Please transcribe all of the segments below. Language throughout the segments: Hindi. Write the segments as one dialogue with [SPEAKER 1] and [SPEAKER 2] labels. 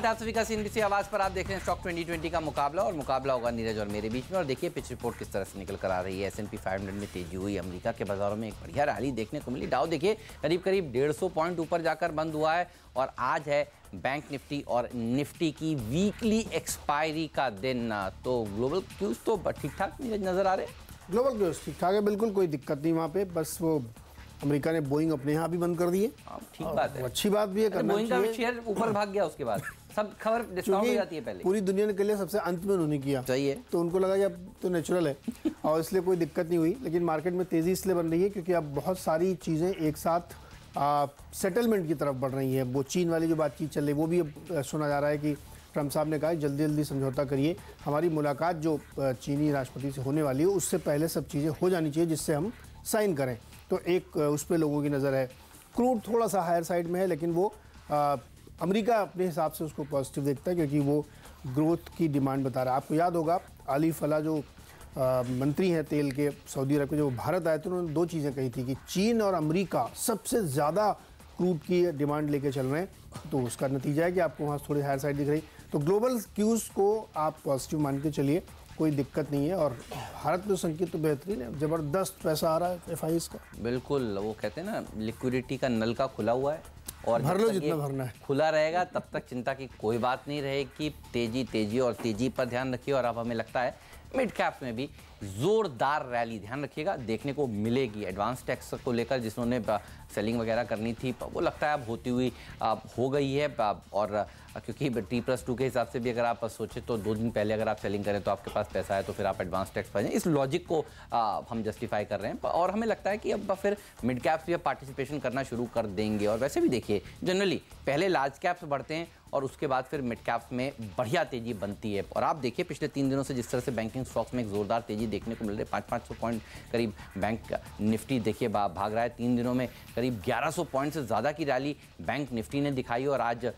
[SPEAKER 1] स्वागत है आप सभी का सीएनबीसी आवाज पर। आप देख रहे हैं स्टॉक 2020 का मुकाबला और मुकाबला होगा नीरज और मेरे बीच में। और देखिए पिच रिपोर्ट किस तरह से निकल कर आ रही है। S&P 500 में तेजी हुई, अमेरिका के बाजारों में एक बढ़िया रैली देखने को मिली। डाउ देखिए करीब करीब 150 पॉइंट ऊपर जाकर बंद हुआ है। और आज है बैंक निफ्टी और निफ्टी की वीकली एक्सपायरी का दिन। तो ग्लोबल क्यूज तो ठीक ठाक नजर आ रहे हैं।
[SPEAKER 2] ग्लोबल क्यूज ठीक ठाक है, बिल्कुल कोई दिक्कत नहीं वहाँ पे। बस वो अमेरिका ने बोइंग अपने यहाँ भी बंद कर दिए।
[SPEAKER 1] ठीक बात है,
[SPEAKER 2] अच्छी बात भी है।
[SPEAKER 1] बोइंग का शेयर ऊपर भाग गया, उसके बाद सब खबर डिस्काउंट हो जाती है। पहले
[SPEAKER 2] पूरी दुनिया के लिए सबसे अंत में उन्होंने किया,
[SPEAKER 1] सही है,
[SPEAKER 2] तो उनको लगा कि अब तो नेचुरल है और इसलिए कोई दिक्कत नहीं हुई। लेकिन मार्केट में तेजी इसलिए बन रही है क्योंकि अब बहुत सारी चीज़ें एक साथ सेटलमेंट की तरफ बढ़ रही है। वो चीन वाली जो बातचीत चल रही है वो भी अब सुना जा रहा है कि ट्रम्प साहब ने कहा जल्दी जल्दी समझौता करिए। हमारी मुलाकात जो चीनी राष्ट्रपति से होने वाली है उससे पहले सब चीज़ें हो जानी चाहिए जिससे हम साइन करें। तो एक उस पर लोगों की नज़र है। क्रूड थोड़ा सा हायर साइड में है, लेकिन वो अमेरिका अपने हिसाब से उसको पॉजिटिव देखता है क्योंकि वो ग्रोथ की डिमांड बता रहा है। आपको याद होगा अली फला जो मंत्री हैं तेल के सऊदी अरब के, जो भारत आए थे उन्होंने दो चीज़ें कही थी कि चीन और अमेरिका सबसे ज़्यादा क्रूड की डिमांड लेके चल रहे हैं। तो उसका नतीजा है कि आपको वहाँ थोड़ी हायर साइड दिख रही। तो ग्लोबल क्यूज़ को आप पॉजिटिव मान के चलिए, कोई दिक्कत नहीं है। और भारत में संकेत तो बेहतरीन है, ज़बरदस्त पैसा आ रहा है एफआईएस का।
[SPEAKER 1] बिल्कुल, वो कहते हैं ना लिक्विडिटी का नल का खुला हुआ है और
[SPEAKER 2] भर लो जितना भरना है।
[SPEAKER 1] खुला रहेगा तब तक चिंता की कोई बात नहीं रहेगी। तेजी और तेजी पर ध्यान रखिए। और अब हमें लगता है मिड कैप्स में भी जोरदार रैली ध्यान रखिएगा देखने को मिलेगी। एडवांस टैक्स को लेकर जिन्होंने सेलिंग वगैरह करनी थी वो लगता है अब होती हुई हो गई है। और क्योंकि T+2 के हिसाब से भी अगर आप सोचें तो 2 दिन पहले अगर आप सेलिंग करें तो आपके पास पैसा है तो फिर आप एडवांस टैक्स भरें। इस लॉजिक को हम जस्टिफाई कर रहे हैं और हमें लगता है कि अब फिर मिड कैप्स भी पार्टिसिपेशन करना शुरू कर देंगे। और वैसे भी देखिए जनरली पहले लार्ज कैप्स बढ़ते हैं और उसके बाद फिर मिड कैप्स में बढ़िया तेजी बनती है। और आप देखिए पिछले 3 दिनों से जिस तरह से बैंकिंग स्टॉक्स में एक जोरदार तेजी देखने को मिल रही है। 500 पॉइंट करीब बैंक निफ्टी देखिए भाग रहा है। 3 दिनों में करीब 1100 पॉइंट से ज़्यादा की रैली बैंक निफ्टी ने दिखाई और आज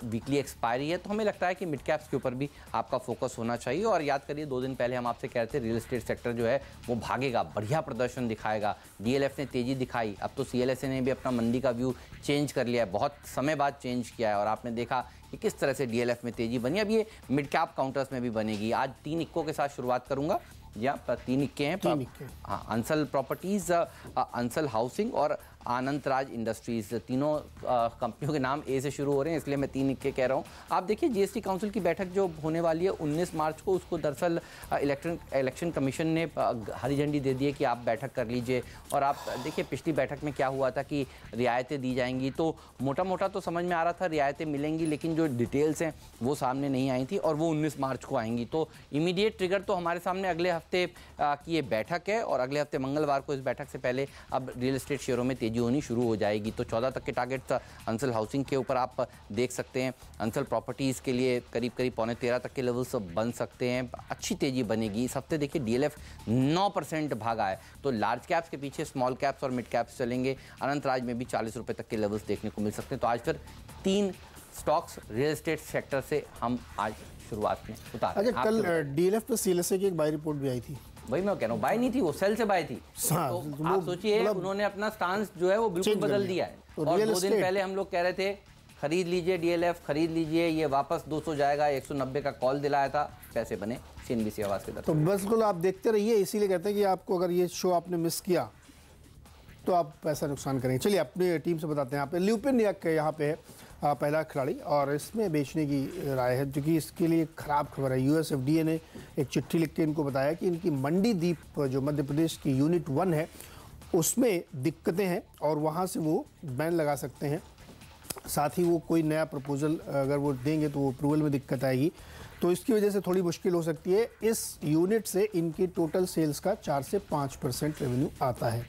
[SPEAKER 1] वीकली एक्सपायरी है। तो हमें लगता है कि मिड कैप्स के ऊपर भी आपका फोकस होना चाहिए। और याद करिए 2 दिन पहले हम आपसे कह रहे थे रियल एस्टेट सेक्टर जो है वो भागेगा, बढ़िया प्रदर्शन दिखाएगा। DLF ने तेजी दिखाई, अब तो CLSA ने भी अपना मंदी का व्यू चेंज कर लिया है, बहुत समय बाद चेंज किया है। और आपने देखा कि किस तरह से DLF में तेजी बनी। अब ये मिड कैप काउंटर्स में भी बनेगी। आज 3 इक्को के साथ शुरुआत करूंगा। यहाँ 3 इक्के हैं। हाँ, अंसल प्रॉपर्टीज, अंसल हाउसिंग और आनंतराज इंडस्ट्रीज, तीनों कंपनियों के नाम ए से शुरू हो रहे हैं इसलिए मैं 3 इक्के कह रहा हूँ। आप देखिए GST काउंसिल की बैठक जो होने वाली है 19 मार्च को, उसको दरअसल इलेक्शन कमीशन ने हरी झंडी दे दी है कि आप बैठक कर लीजिए। और आप देखिए पिछली बैठक में क्या हुआ था कि रियायतें दी जाएंगी, तो मोटा मोटा तो समझ में आ रहा था रियायतें मिलेंगी, लेकिन जो डिटेल्स हैं वो सामने नहीं आई थी और वो 19 मार्च को आएंगी। तो इमीडिएट ट्रिगर तो हमारे सामने अगले हफ्ते की ये बैठक है और अगले हफ्ते मंगलवार को इस बैठक से पहले अब रियल एस्टेट शेयरों में तेजी होनी शुरू हो जाएगी। तो 14 तक के टारगेट अंसल हाउसिंग के ऊपर आप देख सकते हैं। अंसल प्रॉपर्टीज़ के लिए करीब करीब 13.25 तक के लेवल्स बन सकते हैं। अच्छी तेजी बनेगी। इस हफ्ते देखिए DLF 9% भागा है। तो लार्ज कैप्स के पीछे स्मॉल कैप्स और मिड कैप्स चलेंगे। अनंतराज में भी 40 रुपये तक के लेवल्स देखने को मिल सकते हैं। तो आज फिर 3 स्टॉक्स रियल एस्टेट सेक्टर से हम आज शुरुआत में उतार।
[SPEAKER 2] अच्छा, कल DLF पे CLSA की एक बाय रिपोर्ट भी आई थी।
[SPEAKER 1] वही मैं कह रहा हूँ, बाय नहीं थी वो, सेल से बाय थी। तो आप सोचिए उन्होंने अपना स्टांस जो है वो बिल्कुल बदल दिया है। और 2 दिन पहले हम लोग कह रहे थे खरीद लीजिए DLF, खरीद लीजिए, ये वापस 200 जाएगा, 190 का कॉल दिलाया था, पैसे बने CNBC आवाज़ के दर। तो
[SPEAKER 2] बिल्कुल आप देखते रहिए, इसीलिए कहते हैं कि आपको अगर ये शो आपने मिस किया तो आप पैसा नुकसान करेंगे। चलिए अपनी टीम से बताते हैं। यहाँ पे ल्यूपिन यहाँ पे है पहला खिलाड़ी और इसमें बेचने की राय है, क्योंकि इसके लिए ख़राब खबर है। US FDA ने एक चिट्ठी लिख के इनको बताया कि इनकी मंडी द्वीप जो मध्य प्रदेश की यूनिट 1 है उसमें दिक्कतें हैं और वहाँ से वो बैन लगा सकते हैं। साथ ही वो कोई नया प्रपोजल अगर वो देंगे तो वो अप्रूवल में दिक्कत आएगी, तो इसकी वजह से थोड़ी मुश्किल हो सकती है। इस यूनिट से इनकी टोटल सेल्स का 4 से 5% रेवेन्यू आता है।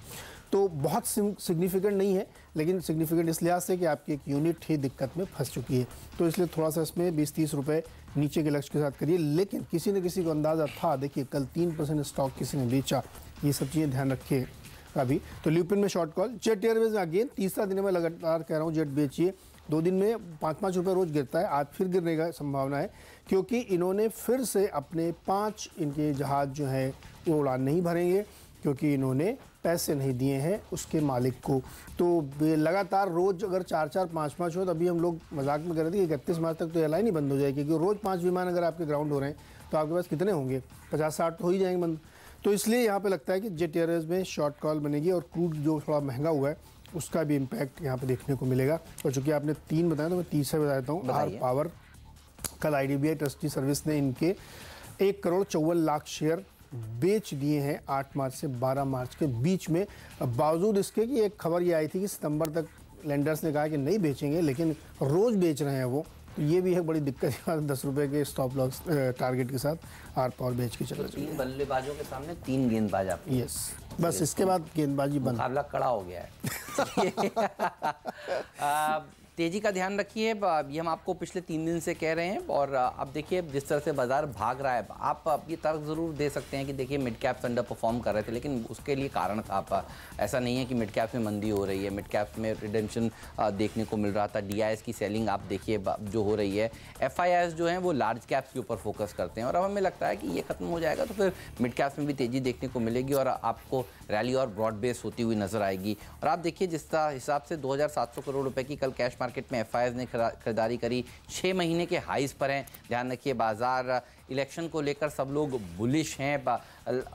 [SPEAKER 2] तो बहुत सिग्निफिकेंट नहीं है, लेकिन सिग्निफिकेंट इस लिहाज से कि आपकी एक यूनिट ही दिक्कत में फंस चुकी है। तो इसलिए थोड़ा सा इसमें 20-30 रुपये नीचे के लक्ष्य के साथ करिए। लेकिन किसी न किसी को अंदाज़ा था, देखिए कल 3% स्टॉक किसी ने बेचा, ये सब चीज़ें ध्यान रखिए अभी। तो ल्यूपिन में शॉर्ट कॉल। जेट एयरवेज में अगेन तीसरा दिन में लगातार कह रहा हूँ जेट बेचिए। 2 दिन में 5-5 रुपये रोज़ गिरता है, आज फिर गिरने का संभावना है क्योंकि इन्होंने फिर से अपने 5 इनके जहाज़ जो हैं वो उड़ान नहीं भरेंगे। क्योंकि इन्होंने पैसे नहीं दिए हैं उसके मालिक को। तो लगातार रोज़ अगर 4-4, 5-5 हो, तो अभी हम लोग मजाक में कर रहे थे कि 31 मार्च तक तो एयरलाइन ही बंद हो जाएगी, क्योंकि रोज़ 5 विमान अगर आपके ग्राउंड हो रहे हैं तो आपके पास कितने होंगे, 50-60 तो हो ही जाएंगे बंद। तो इसलिए यहाँ पे लगता है कि जेट एयरवेज में शॉर्ट कॉल बनेगी और क्रूड जो थोड़ा महंगा हुआ है उसका भी इम्पैक्ट यहाँ पे देखने को मिलेगा। और चूँकि आपने 3 बताया तो मैं तीसरा बता देता हूँ, आर पावर। कल IDBI ट्रस्टी सर्विस ने इनके 1,54,00,000 शेयर बेच दिए हैं 8 मार्च से 12 मार्च के बीच में। बावजूद इसके कि एक खबर ये आई थी कि सितंबर तक लेंडर्स ने कहा कि नहीं बेचेंगे, लेकिन रोज़ बेच रहे हैं वो। तो ये भी है बड़ी दिक्कत है, 10 रुपये के स्टॉप लॉस टारगेट के साथ आर पावर बेच के चल रहे हैं।
[SPEAKER 1] 3 बल्लेबाजों के सामने 3 गेंदबाज आप।
[SPEAKER 2] यस, बस इसके बाद गेंदबाजी बंद,
[SPEAKER 1] मुकाबला कड़ा हो गया है। तेजी का ध्यान रखिए, ये हम आपको पिछले 3 दिन से कह रहे हैं। और अब देखिए जिस तरह से बाजार भाग रहा है, आप ये तर्क ज़रूर दे सकते हैं कि देखिए मिड कैप्स अंडर परफॉर्म कर रहे थे, लेकिन उसके लिए कारण आप ऐसा नहीं है कि मिड कैप्स में मंदी हो रही है। मिड कैप्स में रिडेम्पशन देखने को मिल रहा था। DIs की सेलिंग आप देखिए जो हो रही है। FIIs जो हैं वो लार्ज कैप्स के ऊपर फोकस करते हैं, और अब हमें लगता है कि ये खत्म हो जाएगा तो फिर मिड कैप्स में भी तेज़ी देखने को मिलेगी और आपको रैली और ब्रॉड बेस होती हुई नजर आएगी। और आप देखिए जिस हिसाब से 2,700 करोड़ रुपए की कल कैश मार्केट में FIIs ने खरीदारी करी, 6 महीने के हाईज पर हैं। ध्यान रखिए बाजार इलेक्शन को लेकर सब लोग बुलिश हैं।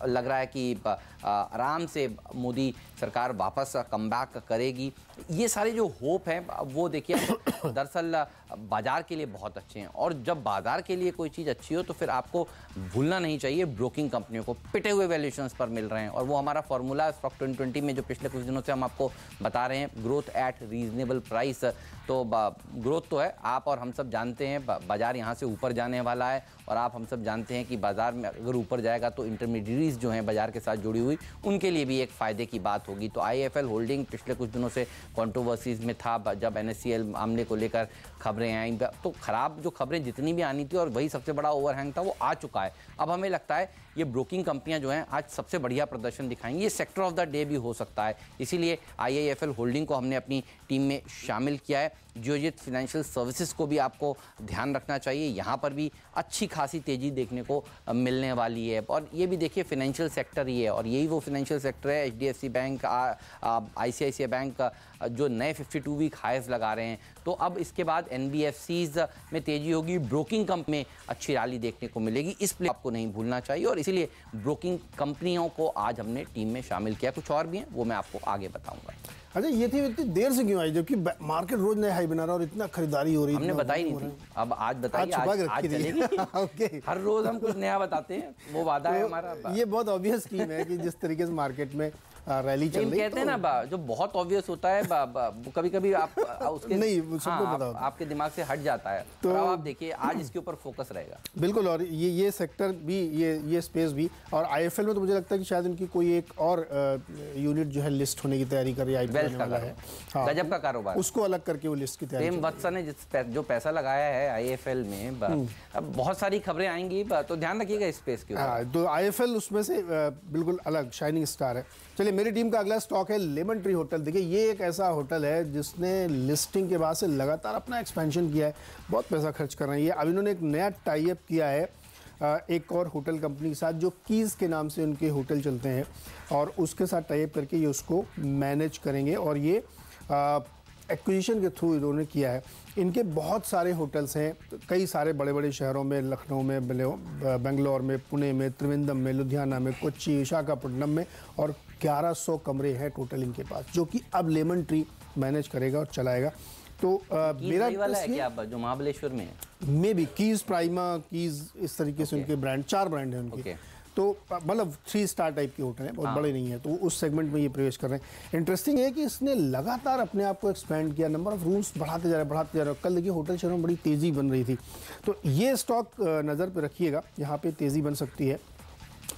[SPEAKER 1] लग रहा है कि आराम से मोदी सरकार वापस कमबैक करेगी। ये सारे जो होप हैं वो देखिए दरअसल बाजार के लिए बहुत अच्छे हैं। और जब बाजार के लिए कोई चीज़ अच्छी हो तो फिर आपको भूलना नहीं चाहिए ब्रोकिंग कंपनियों को पिटे हुए वैल्यूएशंस पर मिल रहे हैं। और वो हमारा फॉर्मूला स्टॉक 2020 में जो पिछले कुछ दिनों से हम आपको बता रहे हैं, ग्रोथ एट रीजनेबल प्राइस। तो ग्रोथ तो है, आप और हम सब जानते हैं बाजार यहाँ से ऊपर जाने वाला है, और आप हम सब जानते हैं कि बाजार में अगर ऊपर जाएगा तो इंटरमीडिएटरीज जो हैं बाजार के साथ जुड़ी हुई, उनके लिए भी एक फ़ायदे की बात होगी। तो IIFL होल्डिंग पिछले कुछ दिनों से कंट्रोवर्सीज में था, जब NSCL मामले को लेकर खबरें आई, तो ख़राब जो खबरें जितनी भी आनी थी और वही सबसे बड़ा ओवरहैंग था वो आ चुका है। अब हमें लगता है ये ब्रोकिंग कंपनियां जो हैं आज सबसे बढ़िया प्रदर्शन दिखाएंगी। ये सेक्टर ऑफ द डे भी हो सकता है, इसीलिए IIFL होल्डिंग को हमने अपनी टीम में शामिल किया है। जियोजित फाइनेंशियल सर्विसेज को भी आपको ध्यान रखना चाहिए, यहाँ पर भी अच्छी खासी तेज़ी देखने को मिलने वाली है। और ये भी देखिए फाइनेंशियल सेक्टर ही है, और यही वो फाइनेंशियल सेक्टर है HDFC बैंक, ICICI बैंक जो नए 52 वीक हाईज लगा रहे हैं। तो अब इसके बाद NBFCs में तेज़ी होगी, ब्रोकिंग कंपनी में अच्छी रैली देखने को मिलेगी। इस प्ले आपको नहीं भूलना चाहिए, और इसीलिए ब्रोकिंग कंपनियों को आज हमने टीम में शामिल किया। कुछ और भी हैं वो मैं आपको आगे बताऊंगा।
[SPEAKER 2] अच्छा, ये थी इतनी देर से क्यों आई जबकि मार्केट रोज नए हाई बना रहा और इतना खरीदारी हो रही है?
[SPEAKER 1] हमने बताई नहीं थी, अब आज बताइए, आज चलेगी।
[SPEAKER 2] ओके,
[SPEAKER 1] हर रोज हम कुछ नया बताते हैं, वो वादा है हमारा।
[SPEAKER 2] ये बहुत ऑब्वियस स्कीम है कि जिस तरीके से मार्केट में रैली चल रही है,
[SPEAKER 1] कहते हैं ना जो बहुत ऑब्वियस होता है कभी कभी आप उसके
[SPEAKER 2] नहीं सबको
[SPEAKER 1] आपके दिमाग से हट जाता है। तो अब आप देखिए आज इसके ऊपर फोकस रहेगा बिल्कुल।
[SPEAKER 2] और ये सेक्टर भी, ये स्पेस भी, और IIFL में तो मुझे लगता है कि शायद इनकी कोई एक और यूनिट जो है लिस्ट होने की तैयारी कर रही है,
[SPEAKER 1] IPO वाला है। गजब का कारोबार,
[SPEAKER 2] उसको अलग करके वो लिस्ट की तैयारी।
[SPEAKER 1] प्रेम वत्स ने जो पैसा लगाया है IIFL में, अब बहुत सारी खबरें आएंगी, तो ध्यान रखिएगा इस स्पेस के ऊपर।
[SPEAKER 2] तो IIFL उसमें से बिल्कुल अलग शाइनिंग स्टार है। चलिए, मेरी टीम का अगला स्टॉक है लेमन ट्री होटल। देखिए, ये एक ऐसा होटल है जिसने लिस्टिंग के बाद से लगातार अपना एक्सपेंशन किया है, बहुत पैसा खर्च कर रहे हैं ये। अब इन्होंने एक नया टाई अप किया है एक और होटल कंपनी के साथ, जो कीज़ के नाम से उनके होटल चलते हैं, और उसके साथ टाई अप करके ये उसको मैनेज करेंगे। और ये एक्विजिशन के थ्रू इन्होंने किया है। इनके बहुत सारे होटल्स हैं कई सारे बड़े बड़े शहरों में, लखनऊ में, बेंगलोर में, पुणे में, त्रिवेंद्रम में, लुधियाना में, कोच्चि, विशाखापट्टनम में, और 1100 कमरे हैं टोटल इनके पास, जो कि अब लेमन ट्री मैनेज करेगा और चलाएगा। तो मेरा
[SPEAKER 1] वाला है क्या जो महाबलेश्वर में
[SPEAKER 2] में भी कीज, प्राइमा, कीज, इस तरीके से उनके ब्रांड, 4 ब्रांड हैं उनके। तो मतलब 3 स्टार टाइप के होटल हैं, बहुत बड़े नहीं है, तो उस सेगमेंट में ये प्रवेश कर रहे हैं। इंटरेस्टिंग है कि इसने लगातार अपने आप को एक्सपेंड किया, नंबर ऑफ रूम्स बढ़ाते जा रहे हैं। कल देखिए होटल शहरों में बड़ी तेज़ी बन रही थी, तो ये स्टॉक नज़र पे रखिएगा, यहाँ पे तेज़ी बन सकती है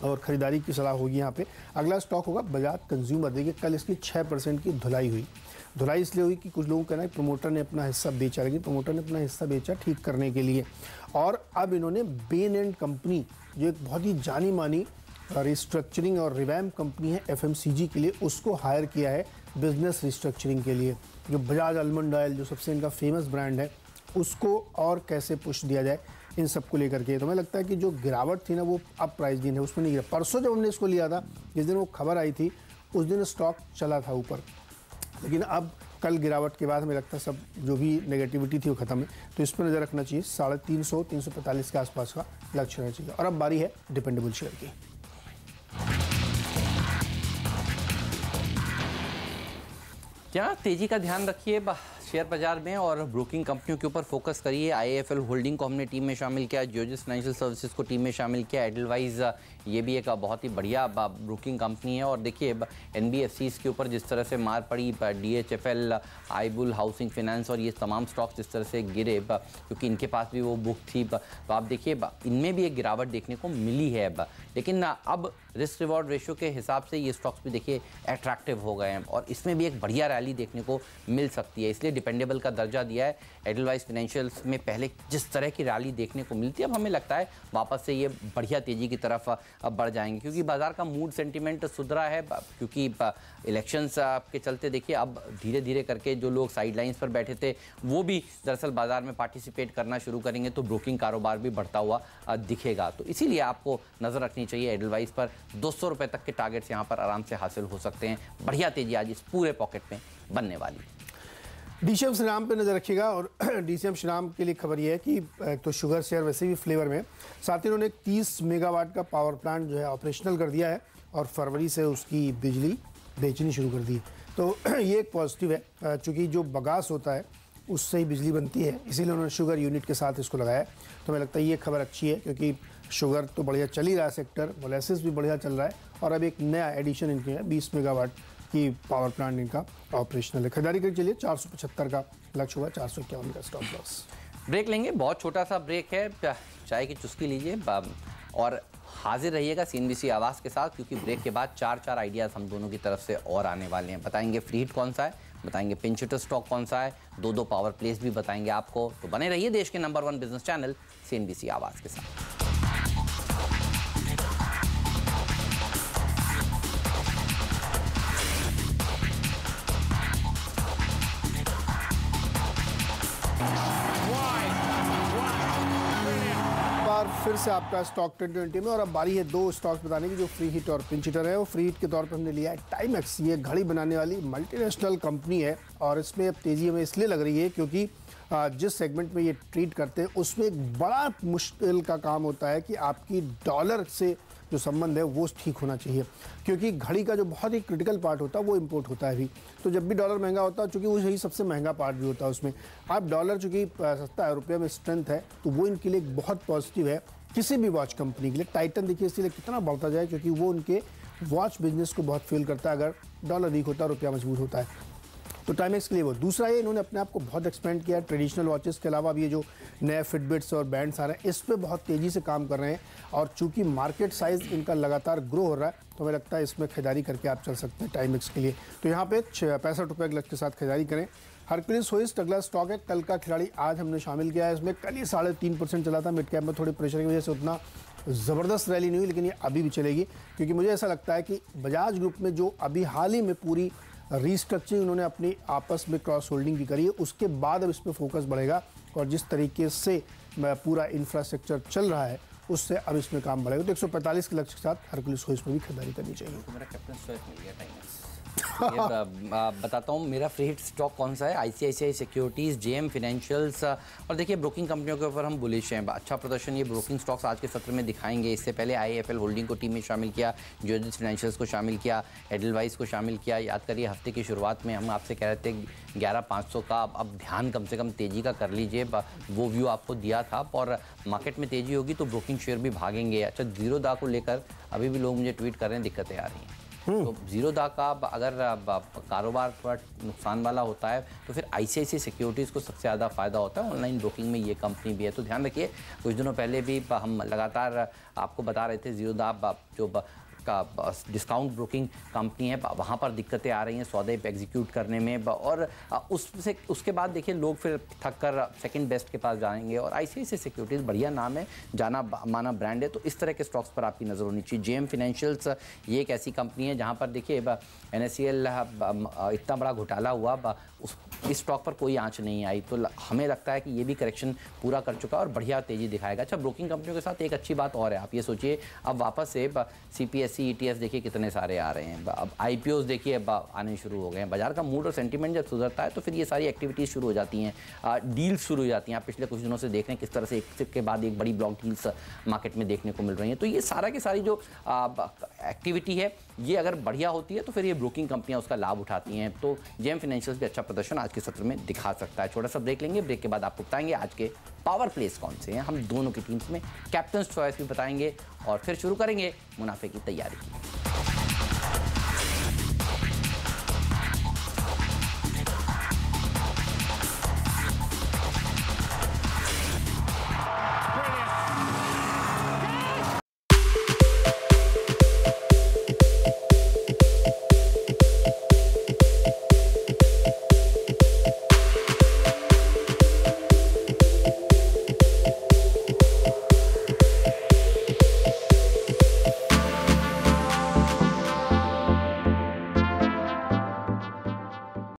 [SPEAKER 2] और ख़रीदारी की सलाह होगी यहाँ पे। अगला स्टॉक होगा बजाज कंज्यूमर। देखिए, कल इसकी 6% की धुलाई हुई। धुलाई इसलिए हुई कि कुछ लोगों का कहना है प्रमोटर ने अपना हिस्सा बेचा, लेकिन प्रमोटर ने अपना हिस्सा बेचा ठीक करने के लिए। और अब इन्होंने बेन एंड कंपनी, जो एक बहुत ही जानी मानी रिस्ट्रक्चरिंग और रिवैम्प कंपनी है FMCG के लिए, उसको हायर किया है बिजनेस रिस्ट्रक्चरिंग के लिए। जो बजाज आलमंड ऑयल, जो सबसे इनका फेमस ब्रांड है, उसको और कैसे पुश दिया जाए, इन सब को लेकर के। तो हमें लगता है कि जो गिरावट थी ना वो अब प्राइस दिन है उसमें नहीं गिरा। परसों जब हमने इसको लिया था, जिस दिन वो खबर आई थी उस दिन स्टॉक चला था ऊपर, लेकिन अब कल गिरावट के बाद हमें लगता है सब जो भी नेगेटिविटी थी वो खत्म है। तो इस पर नज़र रखना चाहिए। 350 345 के आसपास का लक्ष्य रहना चाहिए। और अब बारी है डिपेंडेबल शेयर की।
[SPEAKER 1] क्या तेजी का ध्यान रखिए शेयर बाजार में और ब्रोकिंग कंपनियों के ऊपर फोकस करिए। आईआईएफएल होल्डिंग को हमने टीम में शामिल किया, जियोजिस फाइनेंशियल सर्विसेज को टीम में शामिल किया, एडलवाइज ये भी एक बहुत ही बढ़िया ब्रोकिंग कंपनी है। और देखिए एनबीएफसीज के ऊपर जिस तरह से मार पड़ी, डीएचएफएल, आईबुल, हाउसिंग फाइनेंस और ये तमाम स्टॉक्स जिस तरह से गिरे क्योंकि इनके पास भी वो बुक थी, तो आप देखिए इनमें भी एक गिरावट देखने को मिली है। लेकिन अब रिस्क रिवॉर्ड रेशियो के हिसाब से ये स्टॉक्स भी देखिए अट्रैक्टिव हो गए हैं और इसमें भी एक बढ़िया रैली देखने को मिल सकती है, इसलिए डिपेंडेबल का दर्जा दिया है। एडलवाइज फाइनेंशियल्स में पहले जिस तरह की रैली देखने को मिलती है, अब हमें लगता है वापस से ये बढ़िया तेजी की तरफ अब बढ़ जाएंगे क्योंकि बाजार का मूड सेंटीमेंट सुधरा है। क्योंकि इलेक्शंस के चलते देखिए अब धीरे धीरे करके जो लोग साइडलाइंस पर बैठे थे वो भी दरअसल बाजार में पार्टिसिपेट करना शुरू करेंगे, तो ब्रोकिंग कारोबार भी बढ़ता हुआ दिखेगा। तो इसीलिए आपको नजर रखनी चाहिए एडलवाइज पर। 200 रुपए तक के टारगेट्स यहाँ पर आराम से हासिल हो सकते हैं। बढ़िया तेजी आज इस पूरे पॉकेट में बनने वाली है।
[SPEAKER 2] डीसीएम श्रीराम पे नज़र रखिएगा। और डीसीएम श्रीराम के लिए खबर यह है कि तो शुगर शेयर वैसे भी फ्लेवर में, साथ ही उन्होंने 30 मेगावाट का पावर प्लांट जो है ऑपरेशनल कर दिया है और फरवरी से उसकी बिजली बेचनी शुरू कर दी। तो ये एक पॉजिटिव है, चूँकि जो बगास होता है उससे ही बिजली बनती है, इसीलिए उन्होंने शुगर यूनिट के साथ इसको लगाया है। तो हमें लगता है ये खबर अच्छी है क्योंकि शुगर तो बढ़िया चल ही रहा है सेक्टर, मोलेसिस भी बढ़िया चल रहा है और अब एक नया एडिशन इनके है, 20 मेगावाट की पावर प्लांट इनका ऑपरेशनल है। खरीदारी कर चलिए। 475 का लक्ष्य हुआ, 451 का स्टॉप लॉस।
[SPEAKER 1] ब्रेक लेंगे, बहुत छोटा सा ब्रेक है, चाय की चुस्की लीजिए और हाजिर रहिएगा सीएनबीसी आवाज़ के साथ क्योंकि ब्रेक के बाद 4 आइडियाज़ हम दोनों की तरफ से और आने वाले हैं। बताएंगे फ्री हिट कौन सा है, बताएंगे पिंच हिटर स्टॉक कौन सा है, 2 पावर प्लेस भी बताएंगे आपको। तो बने रहिए देश के नंबर 1 बिजनेस चैनल सीएनबीसी आवाज़ के साथ।
[SPEAKER 2] फिर से आपका स्टॉक 2020 में। और अब बारी है 2 स्टॉक्स बताने की जो फ्री हिट और पिंच हिटर है। वो फ्री हिट के तौर पर हमने लिया है टाइमेक्स। ये घड़ी बनाने वाली मल्टीनेशनल कंपनी है और इसमें अब तेज़ी हमें इसलिए लग रही है क्योंकि जिस सेगमेंट में ये ट्रीट करते हैं उसमें एक बड़ा मुश्किल का काम होता है कि आपकी डॉलर से जो संबंध है वो ठीक होना चाहिए क्योंकि घड़ी का जो बहुत ही क्रिटिकल पार्ट होता है वो इंपोर्ट होता है अभी। तो जब भी डॉलर महंगा होता है, चूँकि वो यही सबसे महंगा पार्ट भी होता है उसमें, आप डॉलर चूँकि सस्ता है, रुपये में स्ट्रेंथ है, तो वो इनके लिए बहुत पॉजिटिव है किसी भी वॉच कंपनी के लिए। टाइटन देखिए इसलिए कितना बढ़ता जाए क्योंकि वो उनके वॉच बिजनेस को बहुत फील करता है अगर डॉलर वीक होता है, रुपया मजबूत होता है। तो टाइमेक्स के लिए वो। दूसरा ये इन्होंने अपने आप को बहुत एक्सपेंड किया है ट्रेडिशनल वॉचेस के अलावा। अब ये जो नए फिटबिट्स और बैंड्स आ रहे हैं इस पर बहुत तेज़ी से काम कर रहे हैं और चूंकि मार्केट साइज़ इनका लगातार ग्रो हो रहा है तो हमें लगता है इसमें खरीदारी करके आप चल सकते हैं टाइमेक्स के लिए। तो यहाँ पे 65 रुपये के लक्ष्य के साथ खरीदारी करें। हरक्यूलिस होइस्ट अगला स्टॉक है, कल का खिलाड़ी आज हमने शामिल किया है इसमें। कल ये 3.5% चला था, मिड कैप में थोड़ी प्रेशर की वजह से उतना ज़बरदस्त रैली नहीं हुई, लेकिन ये अभी भी चलेगी क्योंकि मुझे ऐसा लगता है कि बजाज ग्रुप में जो अभी हाल ही में पूरी रीस्ट्रक्चरिंग उन्होंने अपनी आपस में क्रॉस होल्डिंग की करी है उसके बाद अब इस पर फोकस बढ़ेगा और जिस तरीके से पूरा इंफ्रास्ट्रक्चर चल रहा है उससे अब इसमें काम बढ़ेगा। तो 145 के लक्ष्य के साथ हरक्यूलिस होइस्ट पर भी खरीदारी करनी चाहिए।
[SPEAKER 1] तो मेरा कैप्टन स्वेट मिल गया टाइमेक्स। बताता हूँ मेरा फ्री हिट स्टॉक कौन सा है। ICICI securities, JM financials. और देखिए ब्रोकिंग कंपनियों के ऊपर हम बुलिश हैं, अच्छा प्रदर्शन ये ब्रोकिंग स्टॉक्स आज के सत्र में दिखाएंगे। इससे पहले आईआईएफएल होल्डिंग को टीम में शामिल किया, जियोजिस फाइनेंशियल्स को शामिल किया, एडलवाइज को शामिल किया। याद करिए हफ्ते की शुरुआत में हम आपसे कह रहे थे 11,500 का अब ध्यान कम से कम तेज़ी का कर लीजिए, वो व्यू आपको दिया था। और मार्केट में तेज़ी होगी तो ब्रोकिंग शेयर भी भागेंगे। अच्छा, जीरोधा को लेकर अभी भी लोग मुझे ट्वीट कर रहे हैं, दिक्कतें आ रही हैं। तो जीरोधा का अगर कारोबार थोड़ा नुकसान वाला होता है तो फिर आईसीआईसीआई सिक्योरिटीज़ को सबसे ज़्यादा फ़ायदा होता है। ऑनलाइन ब्रोकिंग में ये कंपनी भी है, तो ध्यान रखिए। कुछ दिनों पहले भी हम लगातार आपको बता रहे थे जीरोधा जो डिस्काउंट ब्रोकिंग कंपनी है, वहाँ पर दिक्कतें आ रही हैं सौदे पे एग्जीक्यूट करने में, और उसके बाद देखिए लोग फिर थक कर सेकंड बेस्ट के पास जाएंगे। और आईसीआईसीआई सिक्योरिटीज़ बढ़िया नाम है, जाना माना ब्रांड है, तो इस तरह के स्टॉक्स पर आपकी नज़र होनी चाहिए। जेएम फाइनेंशियल्स ये एक ऐसी कंपनी है जहाँ पर देखिए NSCL इतना बड़ा घोटाला हुआ, इस स्टॉक पर कोई आंच नहीं आई, तो हमें लगता है कि ये भी करेक्शन पूरा कर चुका है और बढ़िया तेजी दिखाएगा। अच्छा, ब्रोकिंग कंपनियों के साथ एक अच्छी बात और है, आप ये सोचिए अब वापस से CPSE ETF देखिए कितने सारे आ रहे हैं, अब IPOs देखिए अब आने शुरू हो गए हैं। बाजार का मूड और सेंटीमेंट जब सुधरता है तो फिर ये सारी एक्टिविटीज़ शुरू हो जाती हैं, डील्स शुरू हो जाती हैं। आप पिछले कुछ दिनों से देख रहे हैं किस तरह से एक के बाद एक बड़ी ब्लॉक डील्स मार्केट में देखने को मिल रही हैं। तो ये सारा की सारी जो एक्टिविटी है ये अगर बढ़िया होती है तो फिर ये ब्रोकिंग कंपनियां उसका लाभ उठाती हैं। तो जेएम फाइनेंशियल्स भी अच्छा प्रदर्शन आज के सत्र में दिखा सकता है। छोटा सा ब्रेक लेंगे, ब्रेक के बाद आपको बताएंगे आज के पावर प्लेस कौन से हैं, हम दोनों की टीम्स में कैप्टन्स चॉइस भी बताएंगे और फिर शुरू करेंगे मुनाफे की तैयारी की।